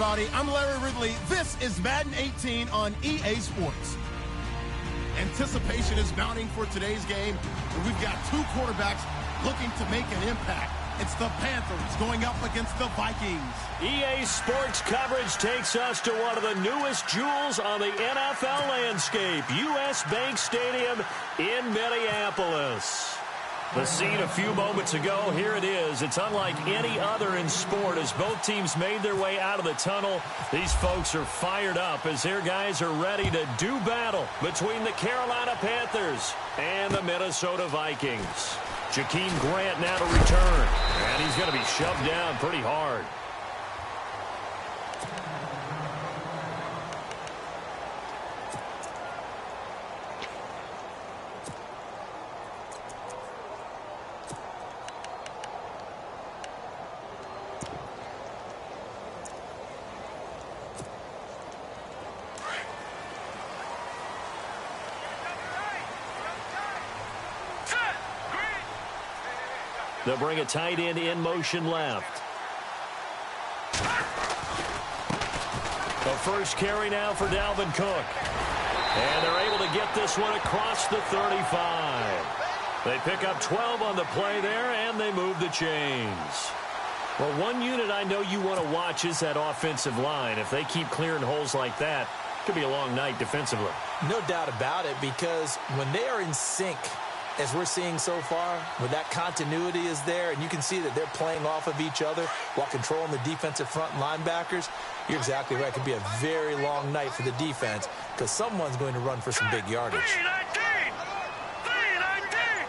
everybody. I'm Larry Ridley. This is Madden 18 on EA Sports. Anticipation is mounting for today's game, and we've got two quarterbacks looking to make an impact. It's the Panthers going up against the Vikings. EA Sports coverage takes us to one of the newest jewels on the NFL landscape, US Bank Stadium in Minneapolis. The scene a few moments ago, here it is. It's unlike any other in sport as both teams made their way out of the tunnel. These folks are fired up as their guys are ready to do battle between the Carolina Panthers and the Minnesota Vikings. Jakeem Grant now to return, and he's going to be shoved down pretty hard. They'll bring a tight end in motion left. The first carry now for Dalvin Cook. And they're able to get this one across the 35. They pick up 12 on the play there, and they move the chains. Well, one unit I know you want to watch is that offensive line. If they keep clearing holes like that, it could be a long night defensively. No doubt about it, because when they are in sync, as we're seeing so far, when that continuity is there, and you can see that they're playing off of each other while controlling the defensive front linebackers, you're exactly right. It could be a very long night for the defense because someone's going to run for some big yardage.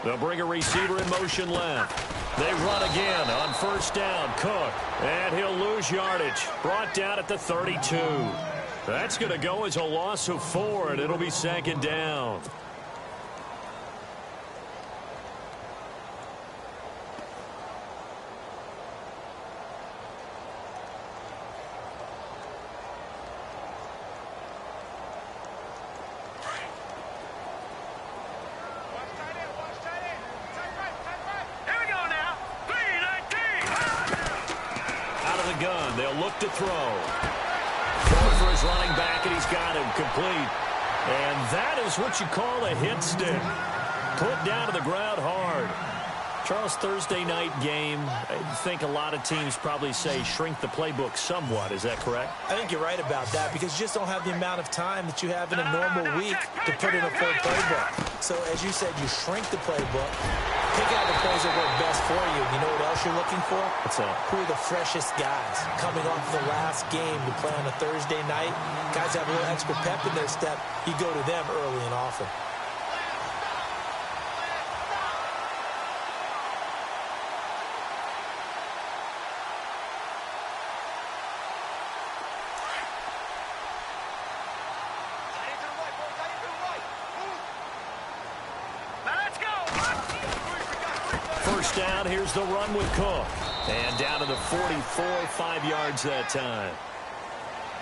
They'll bring a receiver in motion left. They run again on first down. Cook, and he'll lose yardage. Brought down at the 32. That's going to go as a loss of 4, and it'll be second down. They'll look to throw. Throwing for his running back, and he's got him complete. And that is what you call a hit stick. Put down to the ground hard. Charles, Thursday night game, I think a lot of teams probably say shrink the playbook somewhat. Is that correct? I think you're right about that because you just don't have the amount of time that you have in a normal week to put in a full playbook. So, as you said, you shrink the playbook, pick out the plays that work best for you. You know what else you're looking for? What's that? Who are the freshest guys coming off the last game to play on a Thursday night? Guys have a little extra pep in their step. You go to them early and often. First down, here's the run with Cook. And down to the 44, 5 yards that time.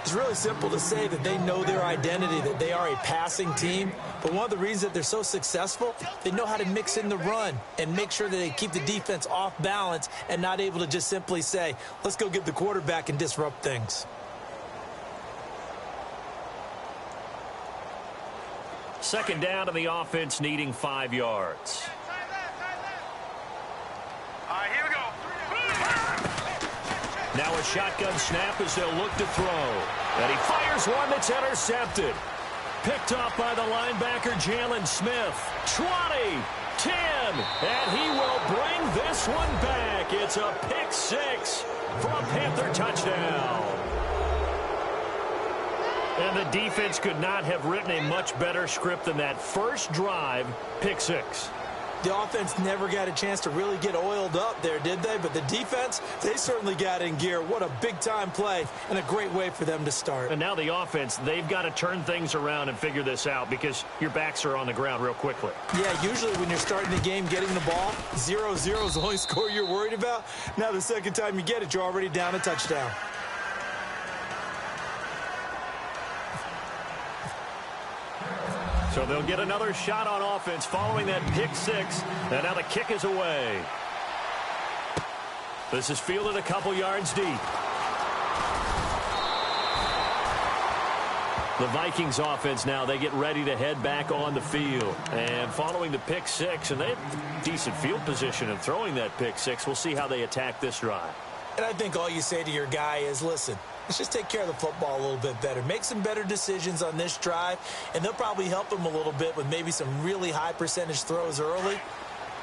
It's really simple to say that they know their identity, that they are a passing team. But one of the reasons that they're so successful, they know how to mix in the run and make sure that they keep the defense off balance and not able to just simply say, let's go get the quarterback and disrupt things. Second down to the offense needing 5 yards. Now a shotgun snap as they'll look to throw. And he fires one that's intercepted. Picked off by the linebacker, Jalen Smith. 20, 10, and he will bring this one back. It's a pick 6 for a Panther touchdown. And the defense could not have written a much better script than that first drive, pick 6. The offense never got a chance to really get oiled up there, did they? But the defense, they certainly got in gear. What a big-time play and a great way for them to start. And now the offense, they've got to turn things around and figure this out because your backs are on the ground real quickly. Yeah, usually when you're starting the game getting the ball, 0-0 is the only score you're worried about. Now the second time you get it, you're already down a touchdown. So they'll get another shot on offense following that pick 6. And now the kick is away. This is fielded a couple yards deep. The Vikings offense now, they get ready to head back on the field. And following the pick six, and they have decent field position and throwing that pick six, we'll see how they attack this drive. And I think all you say to your guy is, listen, let's just take care of the football a little bit better. Make some better decisions on this drive, and they'll probably help him a little bit with maybe some really high percentage throws early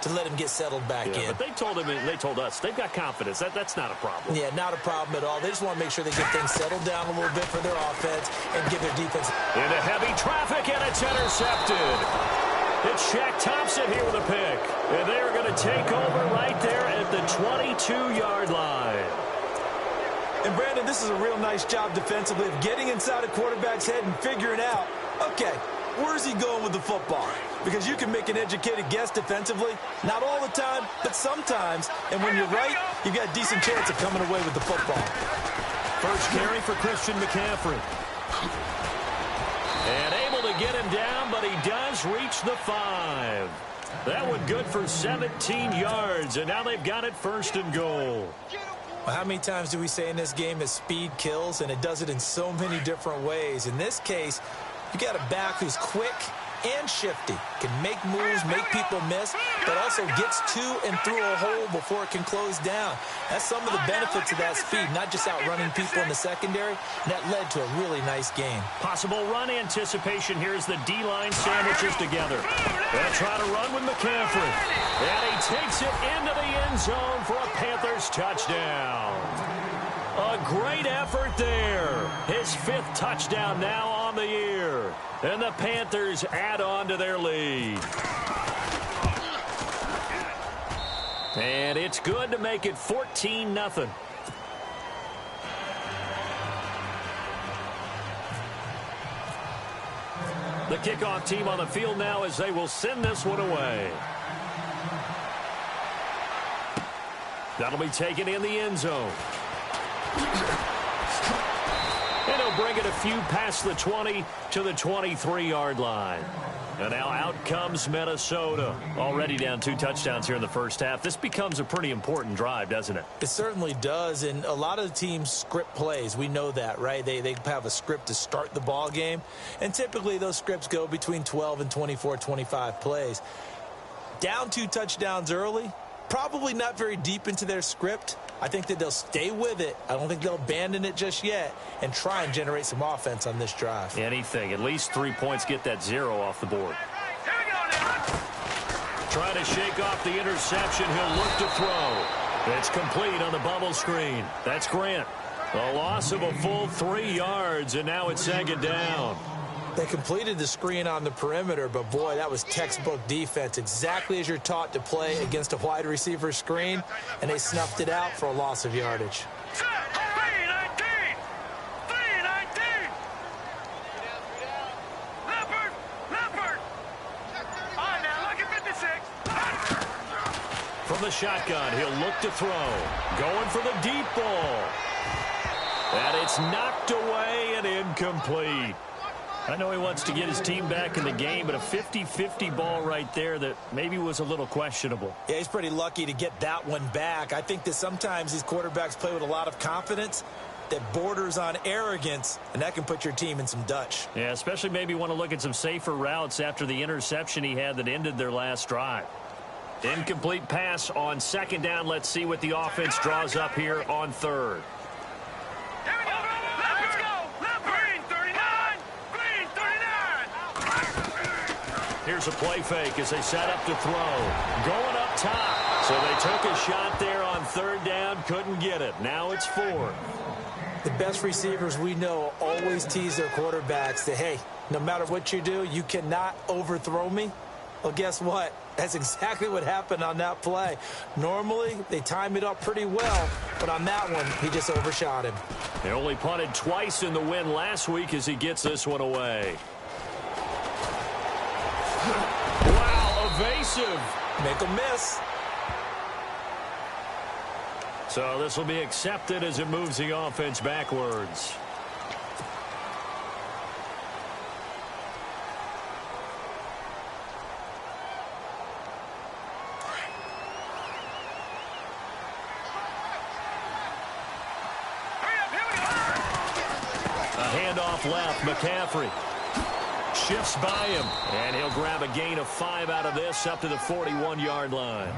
to let him get settled back in. But they told him, and they told us, they've got confidence. That's not a problem. Yeah, not a problem at all. They just want to make sure they get things settled down a little bit for their offense and give their defense. Into heavy traffic, and it's intercepted. It's Shaq Thompson here with a pick. And they're going to take over right there at the 22-yard line. And, Brandon, this is a real nice job defensively of getting inside a quarterback's head and figuring out, okay, where's he going with the football? Because you can make an educated guess defensively, not all the time, but sometimes. And when you're right, you've got a decent chance of coming away with the football. First carry for Christian McCaffrey. And able to get him down, but he does reach the 5. That one good for 17 yards, and now they've got it first and goal. Well, how many times do we say in this game that speed kills, and it does it in so many different ways? In this case, you got a back who's quick and shifty, can make moves, make people miss, but also gets to and through a hole before it can close down. That's some of the benefits of that speed, not just outrunning people in the secondary. And that led to a really nice game. Possible run anticipation here as the D-line sandwiches together. They'll try to run with McCaffrey. And he takes it into the end zone for a Panthers touchdown. A great effort there. His 5th touchdown now on the year. And the Panthers add on to their lead. And it's good to make it 14-0. The kickoff team on the field now as they will send this one away. That'll be taken in the end zone. And he'll bring it a few past the 20 to the 23-yard line. And now out comes Minnesota. Already down 2 touchdowns here in the first half. This becomes a pretty important drive, doesn't it? It certainly does, and a lot of the teams script plays. We know that, right? They have a script to start the ball game, and typically those scripts go between 12 and 24, 25 plays. Down 2 touchdowns early, probably not very deep into their script. I think that they'll stay with it. I don't think they'll abandon it just yet and try and generate some offense on this drive. Anything. At least 3 points, get that 0 off the board. Trying to shake off the interception. He'll look to throw. It's complete on the bubble screen. That's Grant. A loss of a full 3 yards, and now it's 2nd down. They completed the screen on the perimeter, but, boy, that was textbook defense, exactly as you're taught to play against a wide receiver screen, and they snuffed it out for a loss of yardage. From the shotgun, he'll look to throw. Going for the deep ball. And it's knocked away and incomplete. I know he wants to get his team back in the game, but a 50-50 ball right there that maybe was a little questionable. Yeah, he's pretty lucky to get that one back. I think that sometimes these quarterbacks play with a lot of confidence that borders on arrogance, and that can put your team in some Dutch. Yeah, especially maybe want to look at some safer routes after the interception he had that ended their last drive. Incomplete pass on 2nd down. Let's see what the offense draws up here on 3rd. Here's a play fake as they set up to throw. Going up top. So they took a shot there on 3rd down. Couldn't get it. Now it's 4th. The best receivers we know always tease their quarterbacks that, hey, no matter what you do, you cannot overthrow me. Well, guess what? That's exactly what happened on that play. Normally, they time it up pretty well, but on that one, he just overshot him. They only punted twice in the win last week as he gets this one away. Wow, evasive. Make a miss. So this will be accepted as it moves the offense backwards. A handoff off left. McCaffrey shifts by him, and he'll grab a gain of 5 out of this up to the 41-yard line.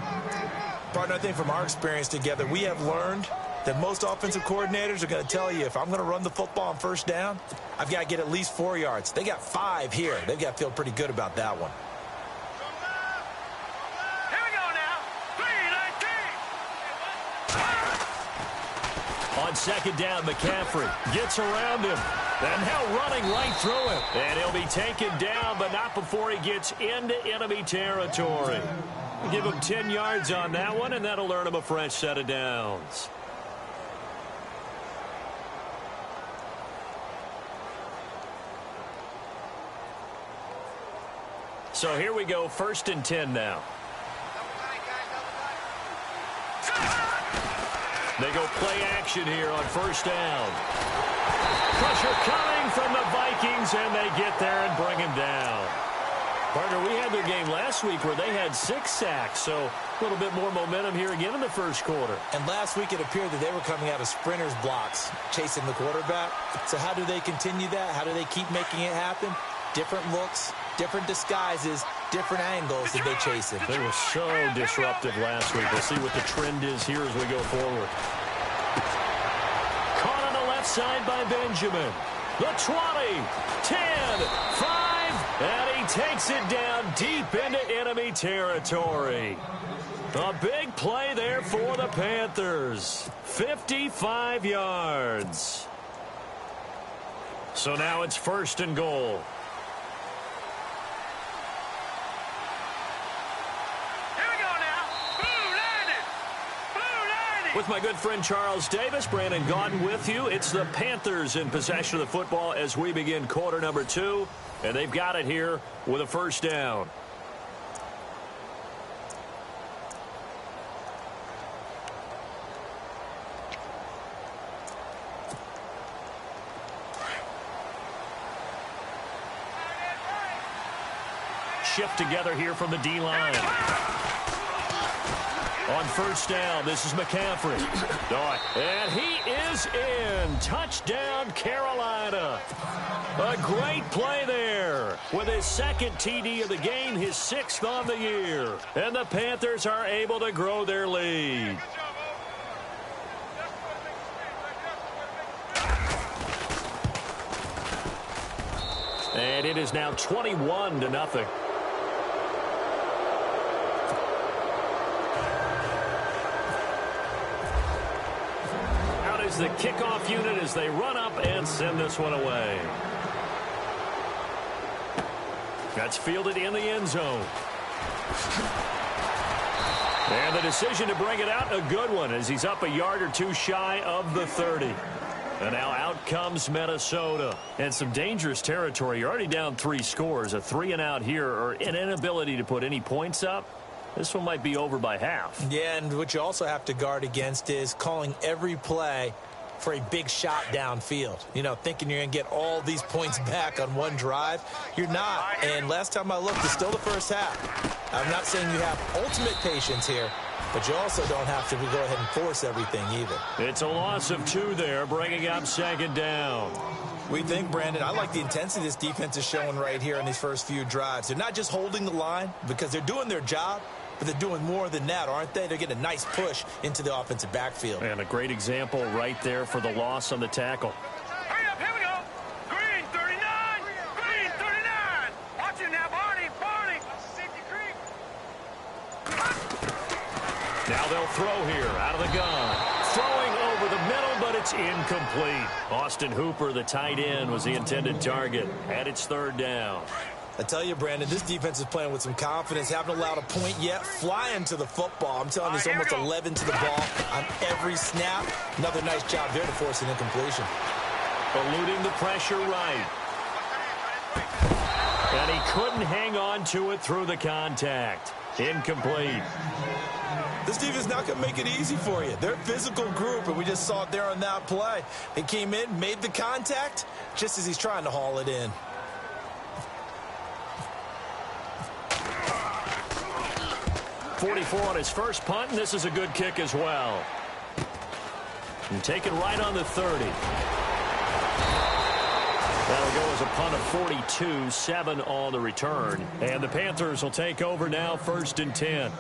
Partner, I think from our experience together, we have learned that most offensive coordinators are going to tell you, if I'm going to run the football on first down, I've got to get at least 4 yards. They got 5 here. They've got to feel pretty good about that one. Here we go now. 3-19. On second down, McCaffrey gets around him. And now running right through him. And he'll be taken down, but not before he gets into enemy territory. Give him 10 yards on that one, and that'll earn him a fresh set of downs. So here we go, 1st and 10 now. They go play action here on first down. Pressure coming from the Vikings, and they get there and bring him down. Partner, we had their game last week where they had 6 sacks, so a little bit more momentum here again in the first quarter. And last week it appeared that they were coming out of sprinters blocks, chasing the quarterback. So how do they continue that? How do they keep making it happen? Different looks, different disguises, different angles that they chase him. They were so disruptive last week. We'll see what the trend is here as we go forward. Caught on the left side by Benjamin. The 20, 10, 5, and he takes it down deep into enemy territory. A big play there for the Panthers. 55 yards. So now it's 1st and goal. With my good friend Charles Davis, Brandon Gaudin with you. It's the Panthers in possession of the football as we begin quarter number 2. And they've got it here with a first down. Shift together here from the D-line. On first down, this is McCaffrey. And he is in. Touchdown, Carolina. A great play there. With his 2nd TD of the game, his 6th on the year. And the Panthers are able to grow their lead. And it is now 21-0. The kickoff unit as they run up and send this one away. That's fielded in the end zone. And the decision to bring it out, a good one, as he's up a yard or 2 shy of the 30. And now out comes Minnesota. And some dangerous territory. You're already down 3 scores. A 3-and-out here, or an inability to put any points up. This one might be over by half. Yeah, and what you also have to guard against is calling every play for a big shot downfield. You know, thinking you're going to get all these points back on one drive. You're not. And last time I looked, it's still the first half. I'm not saying you have ultimate patience here, but you also don't have to go ahead and force everything either. It's a loss of 2 there, bringing up 2nd down. We think, Brandon, I like the intensity this defense is showing right here in these first few drives. They're not just holding the line because they're doing their job, but they're doing more than that, aren't they? They're getting a nice push into the offensive backfield. And a great example right there for the loss on the tackle. Hurry up, here we go. Green 39. Green 39. Watch it now, Barney. Barney. Safety creep. Now they'll throw here out of the gun. Throwing over the middle, but it's incomplete. Austin Hooper, the tight end, was the intended target. And it's 3rd down. I tell you, Brandon, this defense is playing with some confidence. Haven't allowed a point yet. Flying to the football. I'm telling you, it's almost 11 to the ball on every snap. Another nice job there to force an incompletion. Eluding the pressure right. And he couldn't hang on to it through the contact. Incomplete. This defense is not going to make it easy for you. They're a physical group, and we just saw it there on that play. He came in, made the contact, just as he's trying to haul it in. 44 on his first punt, and this is a good kick as well. And taken right on the 30. It'll go as a punt of 42, 7 on the return. And the Panthers will take over now, 1st and 10.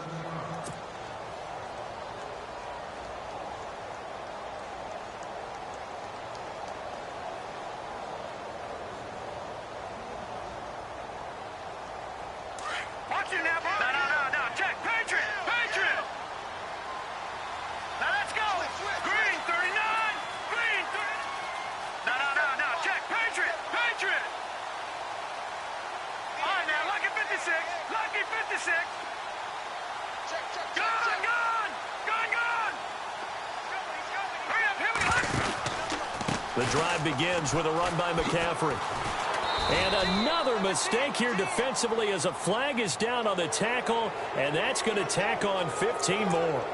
Watch it now, boy. No. Check. Patriot. Now let's go. Green, 39. Green, 30. No. Check. Patriot. All right, now, lucky 56. Gone. Hurry up, here we go. The drive begins with a run by McCaffrey. And another mistake here defensively as a flag is down on the tackle, and that's going to tack on 15 more.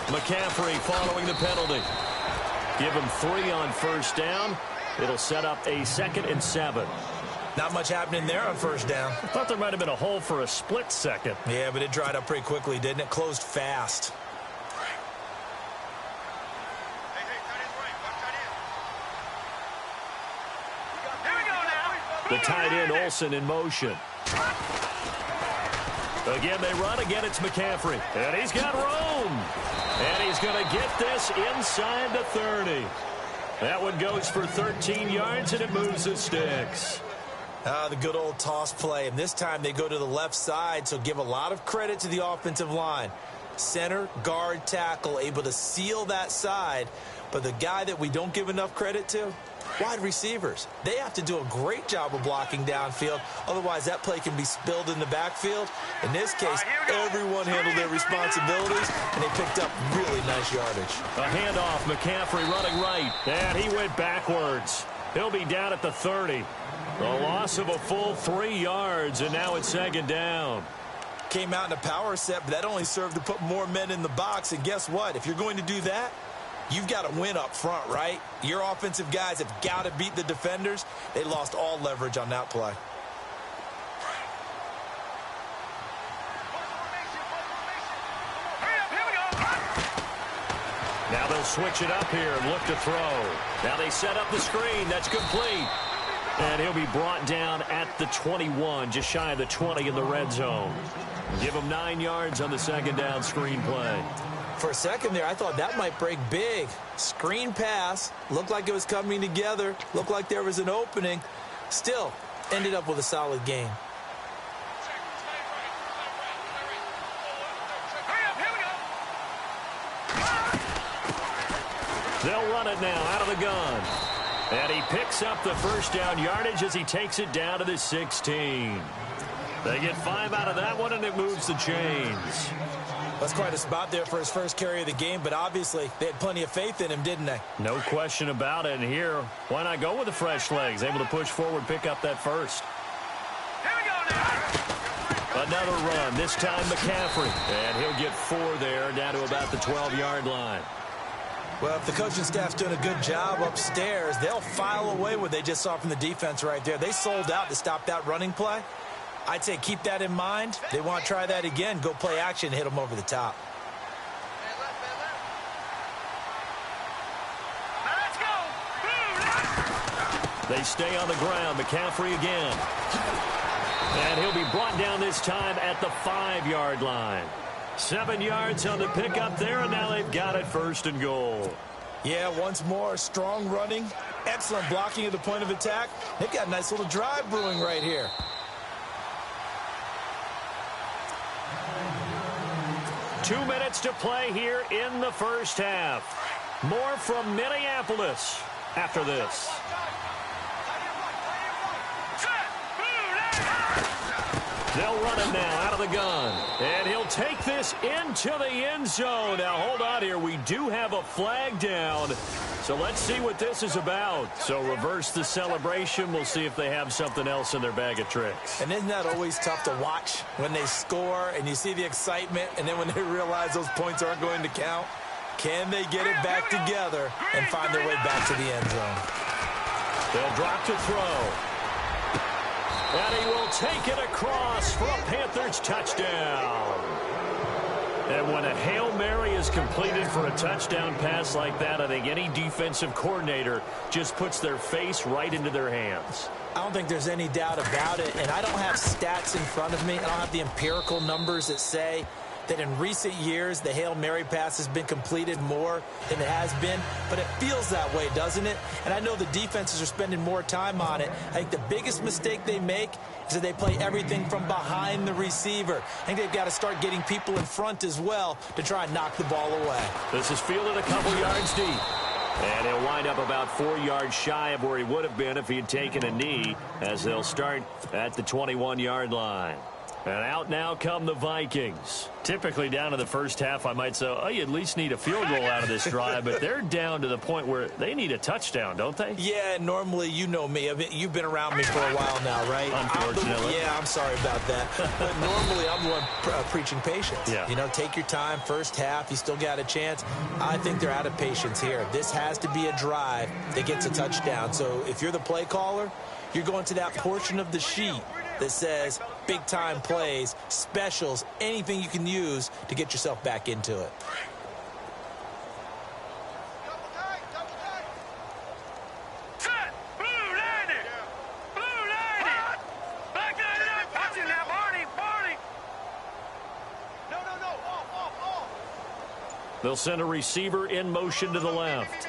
McCaffrey following the penalty. Give him 3 on 1st down. It'll set up a 2nd and 7. Not much happening there on 1st down. I thought there might have been a hole for a split second. Yeah, but it dried up pretty quickly, didn't it? Closed fast. Here we go now. The tight end, Olsen, in motion. Again, they run. Again, it's McCaffrey. And he's got room. And he's going to get this inside the 30. That one goes for 13 yards, and it moves the sticks. The good old toss play. And this time they go to the left side, so give a lot of credit to the offensive line. Center, guard, tackle, able to seal that side. But the guy that we don't give enough credit to, wide receivers. They have to do a great job of blocking downfield. Otherwise, that play can be spilled in the backfield. In this case, everyone handled their responsibilities, and they picked up really nice yardage. A handoff, McCaffrey running right. And he went backwards. He'll be down at the 30. The loss of a full 3 yards, and now it's 2nd down. Came out in a power set, but that only served to put more men in the box. And guess what? If you're going to do that, you've got to win up front, right? Your offensive guys have got to beat the defenders. They lost all leverage on that play. Now they'll switch it up here and look to throw. Now they set up the screen. That's complete. And he'll be brought down at the 21, just shy of the 20 in the red zone. Give him 9 yards on the 2nd down screen play. For a second there, I thought that might break big. Screen pass. Looked like it was coming together. Looked like there was an opening. Still, ended up with a solid game. They'll run it now out of the gun. And he picks up the 1st down yardage as he takes it down to the 16. They get 5 out of that one, and it moves the chains. That's quite a spot there for his first carry of the game, but obviously they had plenty of faith in him, didn't they? No question about it. And here, why not go with the fresh legs? Able to push forward, pick up that 1st. Here we go now. Another run, this time McCaffrey. And he'll get 4 there, down to about the 12-yard line. Well, if the coaching staff's doing a good job upstairs, they'll file away what they just saw from the defense right there. They sold out to stop that running play. I'd say keep that in mind. They want to try that again. Go play action, hit them over the top. They stay on the ground. McCaffrey again. And he'll be brought down this time at the 5-yard line. 7 yards on the pickup there, and now they've got it 1st and goal. Yeah, once more, strong running, excellent blocking at the point of attack. They've got a nice little drive brewing right here. Two minutes to play here in the 1st half. More from Minneapolis after this. They'll run it now out of the gun. And he'll take this into the end zone. Now, hold on here. We do have a flag down. So let's see what this is about. So reverse the celebration. We'll see if they have something else in their bag of tricks. And isn't that always tough to watch when they score and you see the excitement, and then when they realize those points aren't going to count? Can they get it back together and find their way back to the end zone? They'll drop to throw. And he will take it across for a Panthers touchdown. And when a Hail Mary is completed for a touchdown pass like that, I think any defensive coordinator just puts their face right into their hands. I don't think there's any doubt about it, and I don't have stats in front of me. I don't have the empirical numbers that say that in recent years the Hail Mary pass has been completed more than it has been, but it feels that way, doesn't it? And I know the defenses are spending more time on it. I think the biggest mistake they make is that they play everything from behind the receiver. I think they've got to start getting people in front as well to try and knock the ball away. This is fielded a couple yards deep. And he'll wind up about 4 yards shy of where he would have been if he had taken a knee, as they'll start at the 21-yard line. And out now come the Vikings. Typically down to the first half, I might say, oh, you at least need a field goal out of this drive, but they're down to the point where they need a touchdown, don't they? Yeah, normally, you know me. You've been around me for a while now, right? Unfortunately. I'm sorry about that. But normally, I'm the one preaching patience. Yeah. You know, take your time, first half, you still got a chance. I think they're out of patience here. This has to be a drive that gets a touchdown. So if you're the play caller, you're going to that portion of the sheet that says big-time plays, specials, anything you can use to get yourself back into it. Set! Blue landed! Blue landed! Back that up! Watch it now, Barney! Barney! No! Off! They'll send a receiver in motion to the left.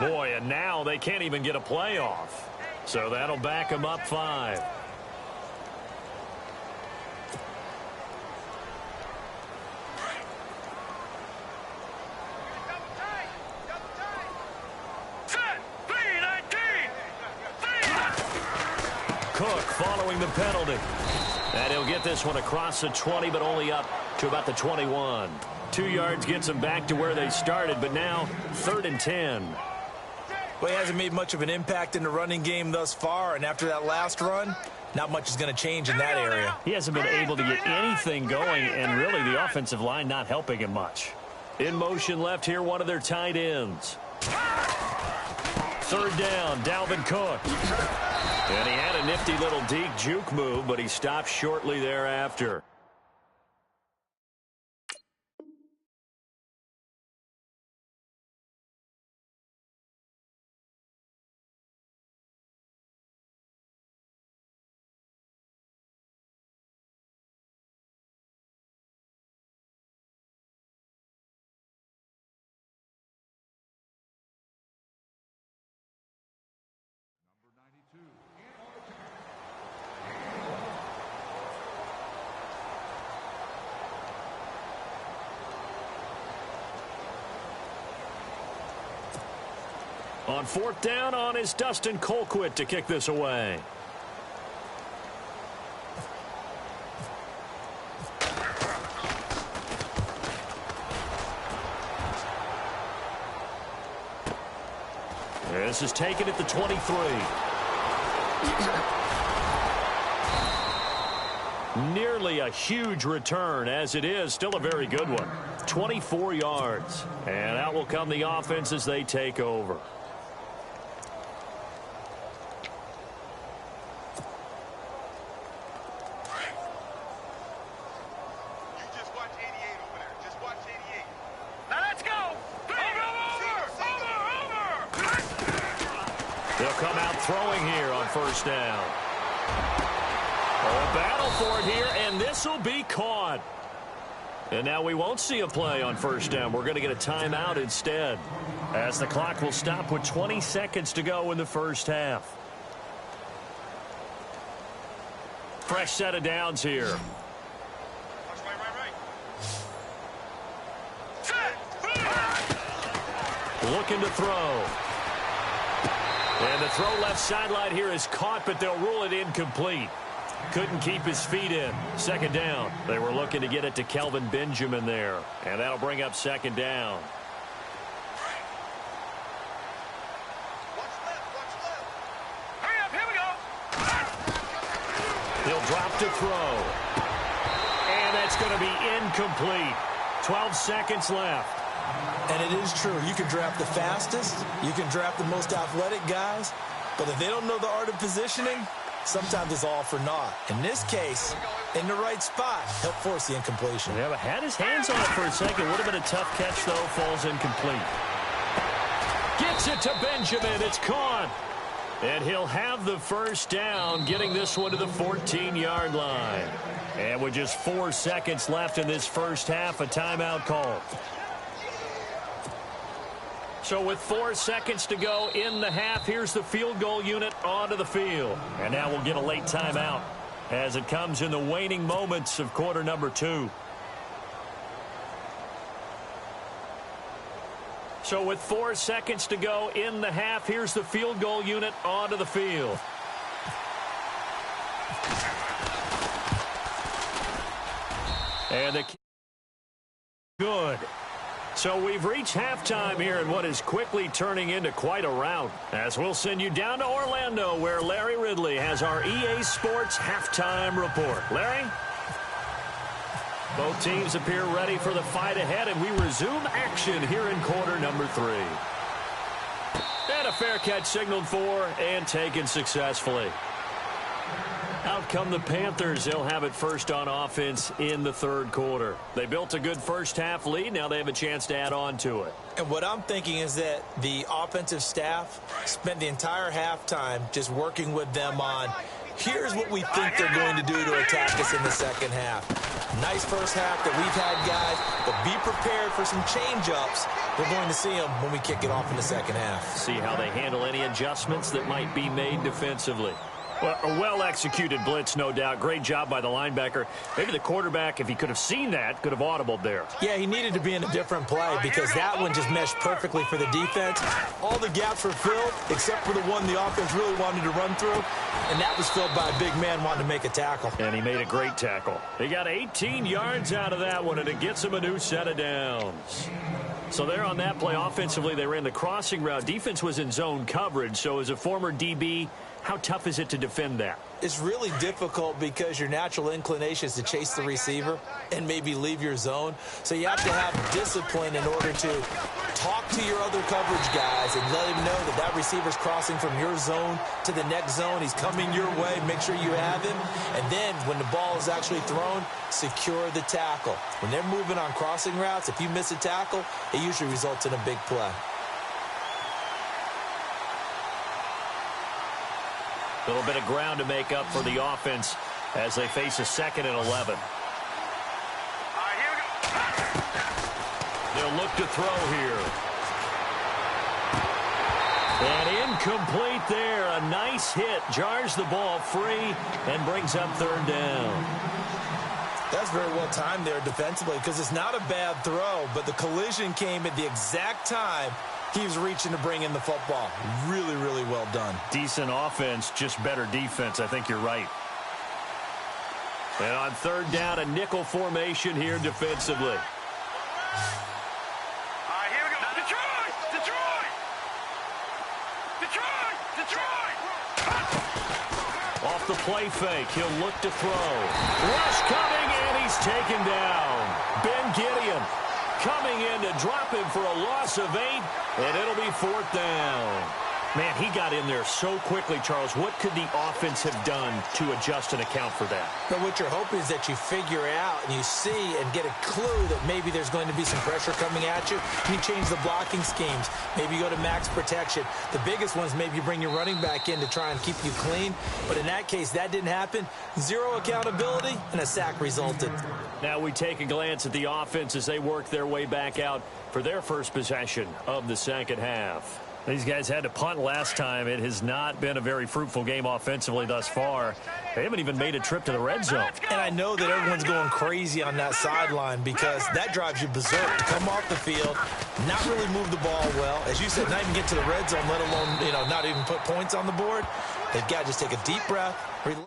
Boy, and now they can't even get a play off. So that'll back them up 5. Cook following the penalty. And he'll get this one across the 20, but only up to about the 21. 2 yards gets them back to where they started, but now 3rd and 10. Well, he hasn't made much of an impact in the running game thus far, and after that last run, not much is going to change in that area. He hasn't been able to get anything going, and really the offensive line not helping him much. In motion left here, one of their tight ends. 3rd down, Dalvin Cook. And he had a nifty little deep juke move, but he stopped shortly thereafter. On 4th down, on is Dustin Colquitt to kick this away. This is taken at the 23. Nearly a huge return, as it is still a very good one. 24 yards. And out will come the offense as they take over. They'll come out throwing here on 1st down. Oh, battle for it here, and this will be caught. And now we won't see a play on 1st down. We're going to get a timeout instead, as the clock will stop with 20 seconds to go in the first half. Fresh set of downs here. Looking to throw. And the throw left sideline here is caught, but they'll rule it incomplete. Couldn't keep his feet in. 2nd down. They were looking to get it to Kelvin Benjamin there. And that'll bring up 2nd down. Hurry up, here we go. He'll drop to throw. And that's going to be incomplete. 12 seconds left. And it is true. You can draft the fastest. You can draft the most athletic guys. But if they don't know the art of positioning, sometimes it's all for naught. In this case, in the right spot, he'll force the incompletion. Yeah, but had his hands on it for a second. Would have been a tough catch, though. Falls incomplete. Gets it to Benjamin. It's caught. And he'll have the first down, getting this one to the 14-yard line. And with just 4 seconds left in this first half, a timeout call. So with 4 seconds to go in the half, here's the field goal unit onto the field. And now we'll get a late timeout as it comes in the waning moments of quarter number 2. So with 4 seconds to go in the half, here's the field goal unit onto the field. And the good. So we've reached halftime here in what is quickly turning into quite a rout. As we'll send you down to Orlando, where Larry Ridley has our EA Sports halftime report. Larry? Both teams appear ready for the fight ahead, and we resume action here in quarter number 3. And a fair catch signaled for and taken successfully. Out come the Panthers. They'll have it first on offense in the third quarter. They built a good first half lead. Now they have a chance to add on to it. And what I'm thinking is that the offensive staff spent the entire halftime just working with them on, here's what we think they're going to do to attack us in the second half. Nice first half that we've had, guys, but be prepared for some change-ups. We're going to see them when we kick it off in the second half. See how they handle any adjustments that might be made defensively. Well, a well-executed blitz, no doubt. Great job by the linebacker. Maybe the quarterback, if he could have seen that, could have audibled there. Yeah, he needed to be in a different play because that one just meshed perfectly for the defense. All the gaps were filled except for the one the offense really wanted to run through, and that was filled by a big man wanting to make a tackle. And he made a great tackle. He got 18 yards out of that one, and it gets him a new set of downs. So there on that play, offensively, they ran the crossing route. Defense was in zone coverage, so as a former DB, how tough is it to defend that? It's really difficult because your natural inclination is to chase the receiver and maybe leave your zone. So you have to have discipline in order to talk to your other coverage guys and let him know that that receiver's crossing from your zone to the next zone. He's coming your way. Make sure you have him. And then when the ball is actually thrown, secure the tackle. When they're moving on crossing routes, if you miss a tackle, it usually results in a big play. A little bit of ground to make up for the offense as they face a 2nd and 11. They'll look to throw here. And incomplete there. A nice hit. Jars the ball free and brings up 3rd down. That's very well timed there defensively because it's not a bad throw, but the collision came at the exact time he was reaching to bring in the football. Really, really well done. Decent offense, just better defense. I think you're right. And on 3rd down, a nickel formation here defensively. All right, here we go. Detroit! Detroit! Detroit! Detroit! Off the play fake, he'll look to throw. Rush coming, and he's taken down. Ben Gideon coming in to drop him for a loss of 8, and it'll be 4th down. Man, he got in there so quickly, Charles. What could the offense have done to adjust and account for that? But what you're hoping is that you figure out and you see and get a clue that maybe there's going to be some pressure coming at you. You change the blocking schemes. Maybe you go to max protection. The biggest ones, maybe you bring your running back in to try and keep you clean. But in that case, that didn't happen. 0 accountability, and a sack resulted. Now we take a glance at the offense as they work their way back out for their first possession of the second half. These guys had to punt last time. It has not been a very fruitful game offensively thus far. They haven't even made a trip to the red zone. And I know that everyone's going crazy on that sideline because that drives you berserk to come off the field, not really move the ball well. As you said, not even get to the red zone, let alone, not even put points on the board. They've got to just take a deep breath, relax.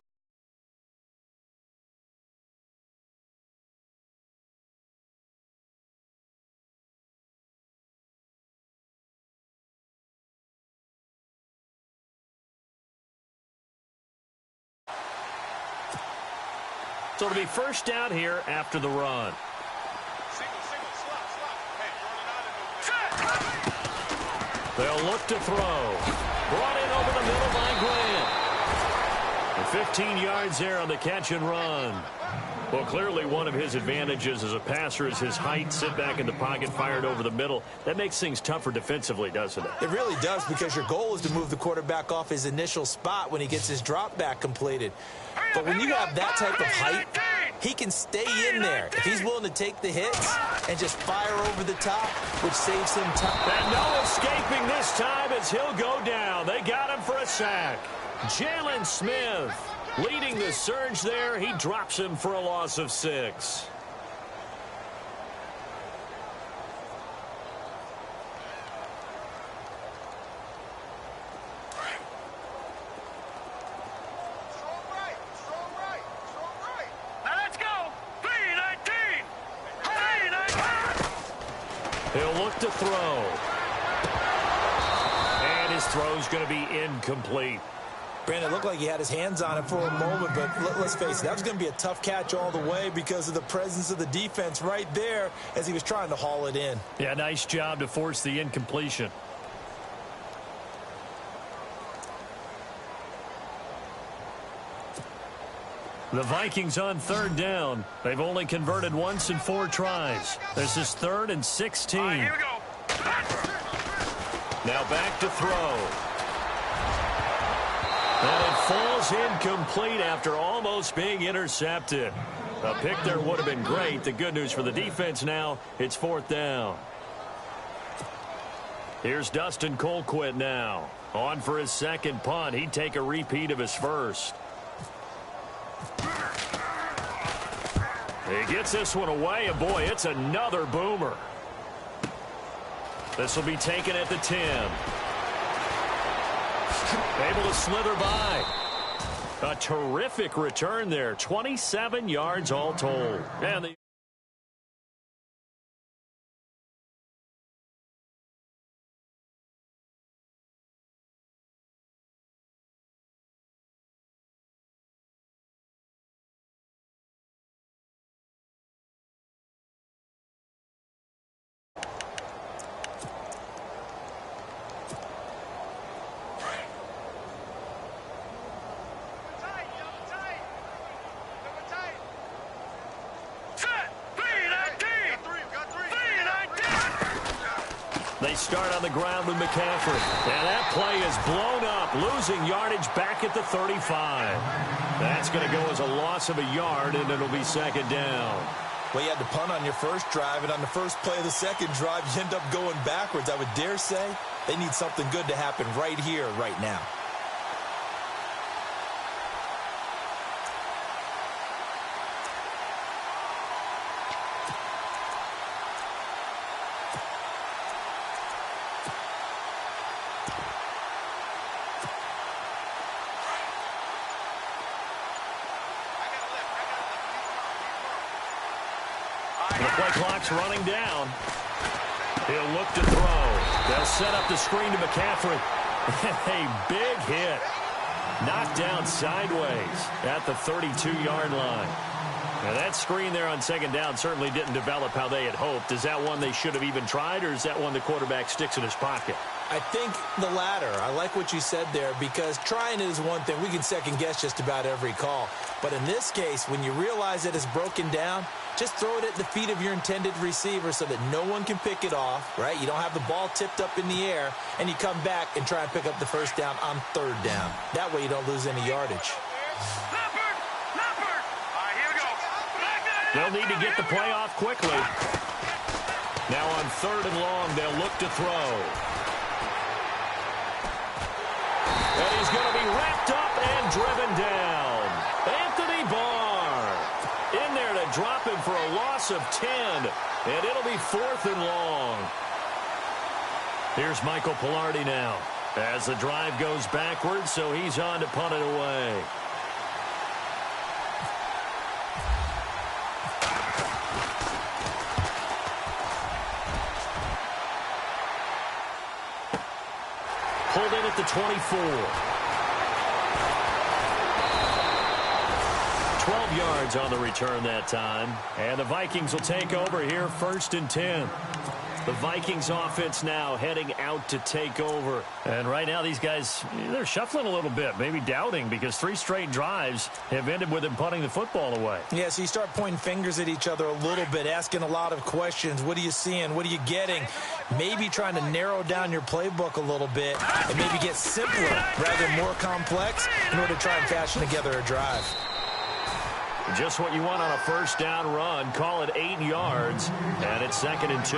So it'll be first down here after the run. Single, slot. Hey, you're running out of They'll look to throw. Brought in over the middle by Grant. 15 yards there on the catch and run. Well, clearly one of his advantages as a passer is his height. Sit back in the pocket, fired over the middle. That makes things tougher defensively, doesn't it? It really does, because your goal is to move the quarterback off his initial spot when he gets his drop back completed. But when you have that type of height, he can stay in there if he's willing to take the hits and just fire over the top, which saves him time. And no escaping this time as he'll go down. They got him for a sack. Jalen Smith leading the surge there. He drops him for a loss of 6. Now let's go. 3-19. 3-19. He'll look to throw. And his throw's going to be incomplete. Brandon, it looked like he had his hands on it for a moment, but let's face it, that was going to be a tough catch all the way because of the presence of the defense right there as he was trying to haul it in. Yeah, nice job to force the incompletion. The Vikings on 3rd down. They've only converted once in 4 tries. This is 3rd and 16. All right, here we go. Now back to throw. And it falls incomplete after almost being intercepted. A pick there would have been great. The good news for the defense now, it's 4th down. Here's Dustin Colquitt now. On for his second punt. He'd take a repeat of his first. He gets this one away, and boy, it's another boomer. This will be taken at the 10. Able to slither by. A terrific return there. 27 yards all told. And the They start on the ground with McCaffrey. And that play is blown up, losing yardage back at the 35. That's going to go as a loss of a yard, and it'll be 2nd down. Well, you had to punt on your first drive, and on the first play of the second drive, you end up going backwards. I would dare say they need something good to happen right here, right now. The play clock's running down. He'll look to throw. They'll set up the screen to McCaffrey. A big hit. Knocked down sideways at the 32-yard line. Now that screen there on 2nd down certainly didn't develop how they had hoped. Is that one they should have even tried, or is that one the quarterback sticks in his pocket? I think the latter. I like what you said there, because trying it is one thing. We can second-guess just about every call. But in this case, when you realize that it's broken down, just throw it at the feet of your intended receiver so that no one can pick it off, right? You don't have the ball tipped up in the air, and you come back and try and pick up the 1st down on 3rd down. That way you don't lose any yardage. They'll need to get the play off quickly. Now on 3rd and long, they'll look to throw. And he's going to be wrapped up and driven down. Anthony Barr in there to drop him for a loss of 10. And it'll be 4th and long. Here's Michael Pilardi now as the drive goes backwards, so he's on to punt it away. Pulled in at the 24. 12 yards on the return that time. And the Vikings will take over here 1st and 10. The Vikings offense now heading out to take over. And right now these guys, they're shuffling a little bit, maybe doubting, because 3 straight drives have ended with them punting the football away. Yeah, so you start pointing fingers at each other a little bit, asking a lot of questions. What are you seeing? What are you getting? Maybe trying to narrow down your playbook a little bit and maybe get simpler rather than more complex in order to try and fashion together a drive. Just what you want on a first down run. Call it 8 yards, and it's 2nd and 2.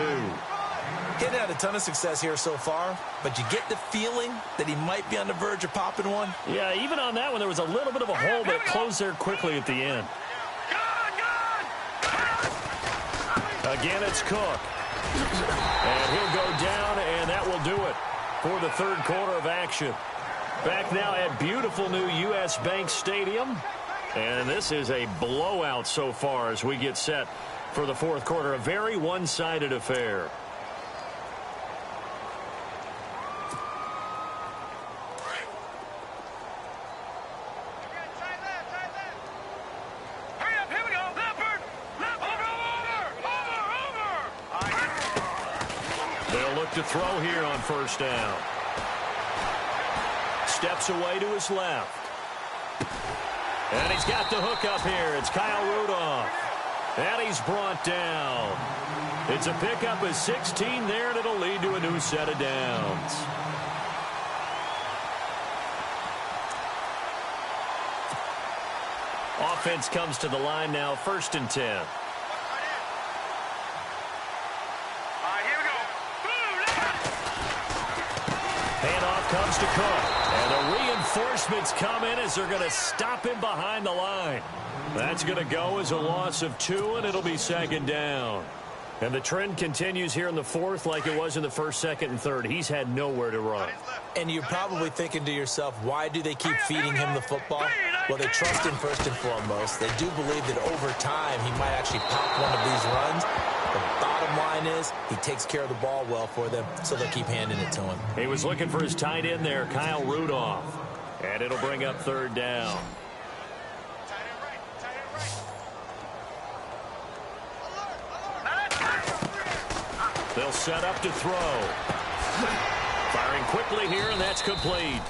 Getting had a ton of success here so far, but you get the feeling that he might be on the verge of popping one. Yeah, even on that one, there was a little bit of a hole that closed there quickly at the end. Again, it's Cook. And he'll go down, and that will do it for the 3rd quarter of action. Back now at beautiful new U.S. Bank Stadium. And this is a blowout so far as we get set for the 4th quarter. A very one-sided affair. They'll look to throw here on first down. Steps away to his left. And he's got the hook up here. It's Kyle Rudolph. And he's brought down. It's a pickup of 16 there, and it'll lead to a new set of downs. Offense comes to the line now, 1st and 10. Handoff comes to Cook. And the reinforcements come in as they're going to stop him behind the line. That's going to go as a loss of 2, and it'll be 2nd down. And the trend continues here in the 4th like it was in the 1st, 2nd, and 3rd. He's had nowhere to run. And you're probably thinking to yourself, why do they keep feeding him the football? Well, they trust him first and foremost. They do believe that over time he might actually pop one of these runs. The bottom line is he takes care of the ball well for them, so they'll keep handing it to him. He was looking for his tight end there, Kyle Rudolph. And it'll bring up 3rd down. They'll set up to throw. Firing quickly here, and that's complete.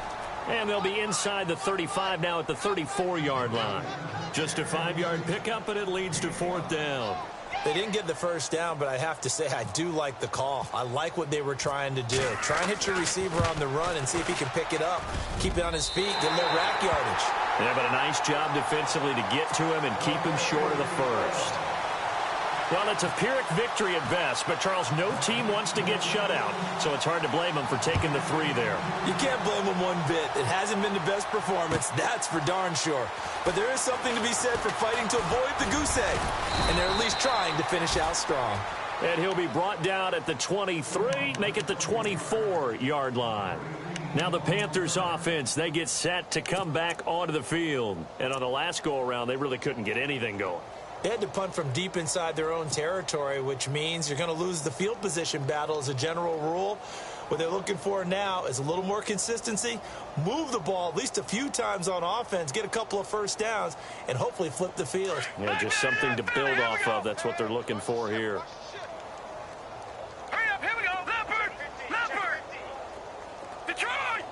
And they'll be inside the 35 now at the 34-yard line. Just a 5-yard pickup, and it leads to 4th down. They didn't get the first down, but I have to say I do like the call. I like what they were trying to do. Try and hit your receiver on the run and see if he can pick it up. Keep it on his feet, get a little rack yardage. Yeah, but a nice job defensively to get to him and keep him short of the first. Well, it's a Pyrrhic victory at best, but, Charles, no team wants to get shut out, so it's hard to blame them for taking the 3 there. You can't blame them one bit. It hasn't been the best performance, that's for darn sure. But there is something to be said for fighting to avoid the goose egg, and they're at least trying to finish out strong. And he'll be brought down at the 23, make it the 24-yard line. Now the Panthers offense, they get set to come back onto the field. And on the last go-around, they really couldn't get anything going. They had to punt from deep inside their own territory, which means you're going to lose the field position battle as a general rule. What they're looking for now is a little more consistency, move the ball at least a few times on offense, get a couple of first downs, and hopefully flip the field. Yeah, just something to build off of. That's what they're looking for here. Hurry up, here we go. Leopard! Leopard! Detroit!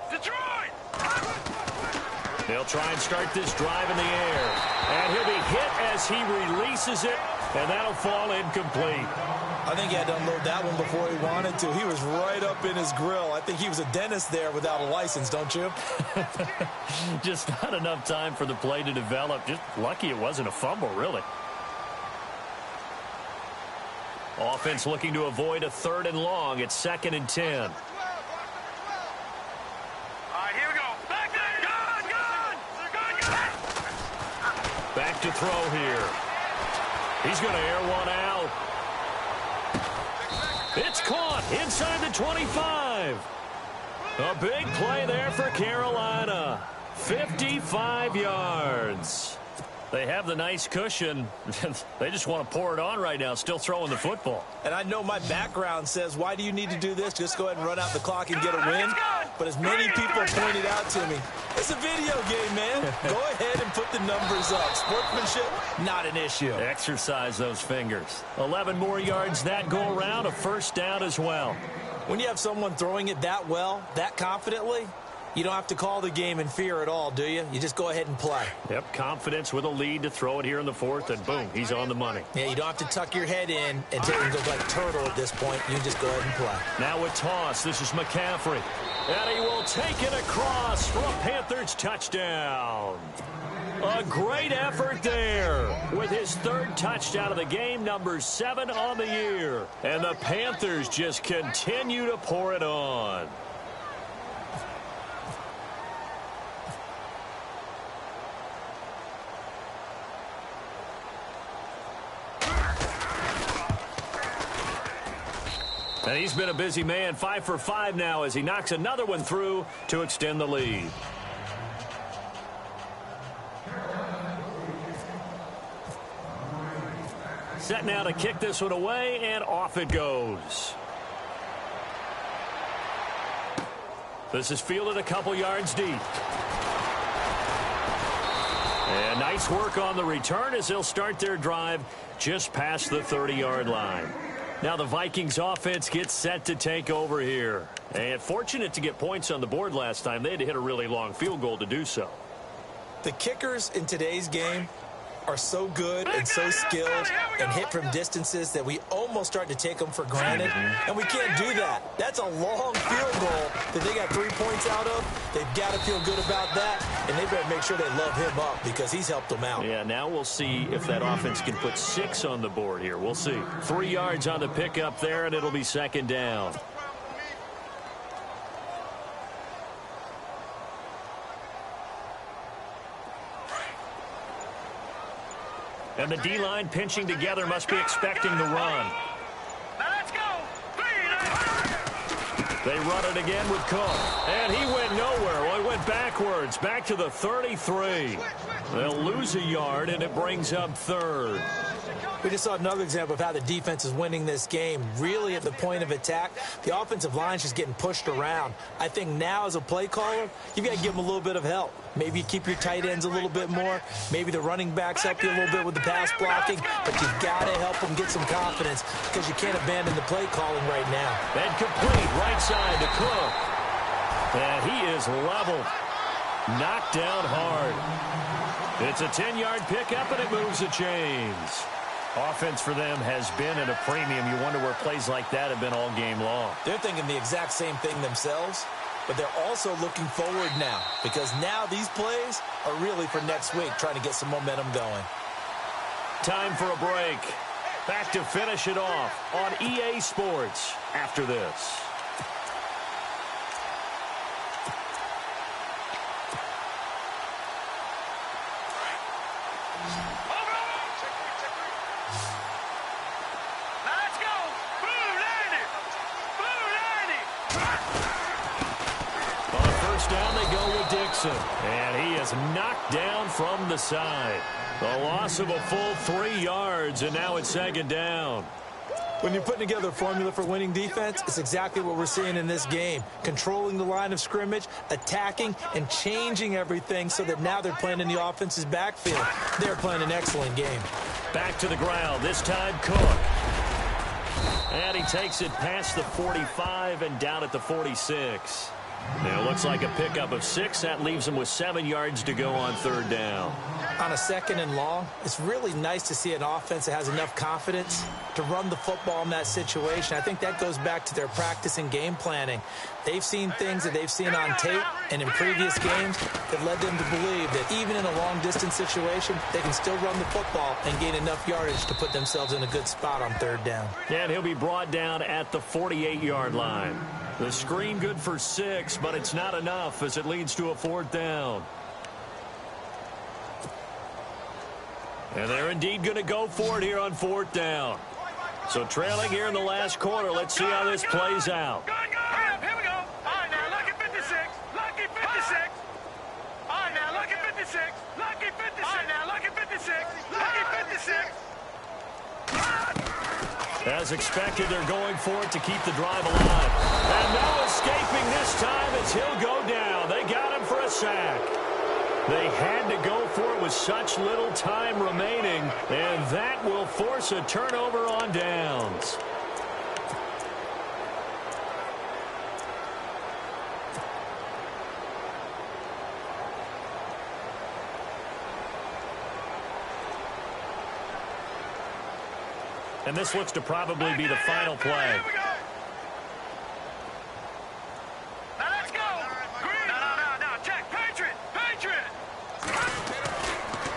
They'll try and start this drive in the air. And he'll be hit as he releases it, and that'll fall incomplete. I think he had to unload that one before he wanted to. He was right up in his grill. I think he was a dentist there without a license, don't you? Just not enough time for the play to develop. Just lucky it wasn't a fumble, really. Offense looking to avoid a 3rd and long. It's 2nd and 10. All right, here we go. Back there! Gun! Back to throw here. He's going to air one out. It's caught inside the 25. A big play there for Carolina. 55 yards. They have the nice cushion. They just want to pour it on right now, still throwing the football. And I know my background says, why do you need to do this? Just go ahead and run out the clock and get a win. But as many people pointed out to me, it's a video game, man. Go ahead and put the numbers up. Sportsmanship, not an issue. Exercise those fingers. 11 more yards that go around, a first down as well. When you have someone throwing it that well, that confidently, you don't have to call the game in fear at all, do you? You just go ahead and play. Yep, confidence with a lead to throw it here in the fourth, and boom, he's on the money. Yeah, you don't have to tuck your head in and go like turtle at this point. You can just go ahead and play. Now a toss. This is McCaffrey. And he will take it across for a Panthers touchdown. A great effort there with his third touchdown of the game, number 7 on the year. And the Panthers just continue to pour it on. And he's been a busy man, 5 for 5 now as he knocks another one through to extend the lead. Set now to kick this one away, and off it goes. This is fielded a couple yards deep. And nice work on the return as they'll start their drive just past the 30-yard line. Now the Vikings offense gets set to take over here. And fortunate to get points on the board last time. They had to hit a really long field goal to do so. The kickers in today's game are so good and so skilled and hit from distances that we almost start to take them for granted. And we can't do that. That's a long field goal that they got 3 points out of. They've got to feel good about that, and they better make sure they love him up because he's helped them out. Yeah, now we'll see if that offense can put 6 on the board here. We'll see. 3 yards on the pickup there, and it'll be second down. And the D-line pinching together must be expecting the run. Now let's go. They run it again with Cook. And he went nowhere. Well, he went backwards, back to the 33. They'll lose a yard, and it brings up third. We just saw another example of how the defense is winning this game. Really at the point of attack, the offensive line is just getting pushed around. I think now as a play caller, you've got to give them a little bit of help. Maybe you keep your tight ends a little bit more. Maybe the running backs help you a little bit with the pass blocking. But you've got to help them get some confidence because you can't abandon the play calling right now. And complete right side to Cook. And he is leveled. Knocked down hard. It's a 10-yard pickup, and it moves the chains. Offense for them has been at a premium. You wonder where plays like that have been all game long. They're thinking the exact same thing themselves, but they're also looking forward now because now these plays are really for next week, trying to get some momentum going. Time for a break. Back to finish it off on EA Sports after this. And he is knocked down from the side. The loss of a full 3 yards, and now it's second down. When you're putting together a formula for winning defense, it's exactly what we're seeing in this game. Controlling the line of scrimmage, attacking, and changing everything so that now they're playing in the offense's backfield. They're playing an excellent game. Back to the ground, this time Cook. And he takes it past the 45 and down at the 46. Now it looks like a pickup of 6. That leaves him with 7 yards to go on third down. On a second and long, it's really nice to see an offense that has enough confidence to run the football in that situation. I think that goes back to their practice and game planning. They've seen things that they've seen on tape and in previous games that led them to believe that even in a long-distance situation, they can still run the football and gain enough yardage to put themselves in a good spot on third down. And he'll be brought down at the 48-yard line. The screen good for 6, but it's not enough as it leads to a fourth down. And they're indeed going to go for it here on fourth down. So trailing here in the last quarter, let's see how this plays out. Here we go. All right, now, lucky 56. Lucky 56. All right, now, lucky 56. Lucky 56. All right, now, lucky 56. Lucky 56. As expected, they're going for it to keep the drive alive. And no escaping this time as he'll go down. They got him for a sack. They had to go for it with such little time remaining, and that will force a turnover on downs. And this looks to probably be the final play. Here we go. Now let's go. Green. No. Check. Patriot.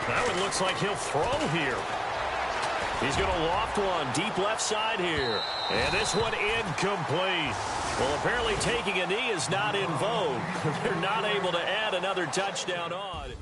Now it looks like he'll throw here. He's going to loft one deep left side here. And this one incomplete. Well, apparently taking a knee is not in vogue. They're not able to add another touchdown on.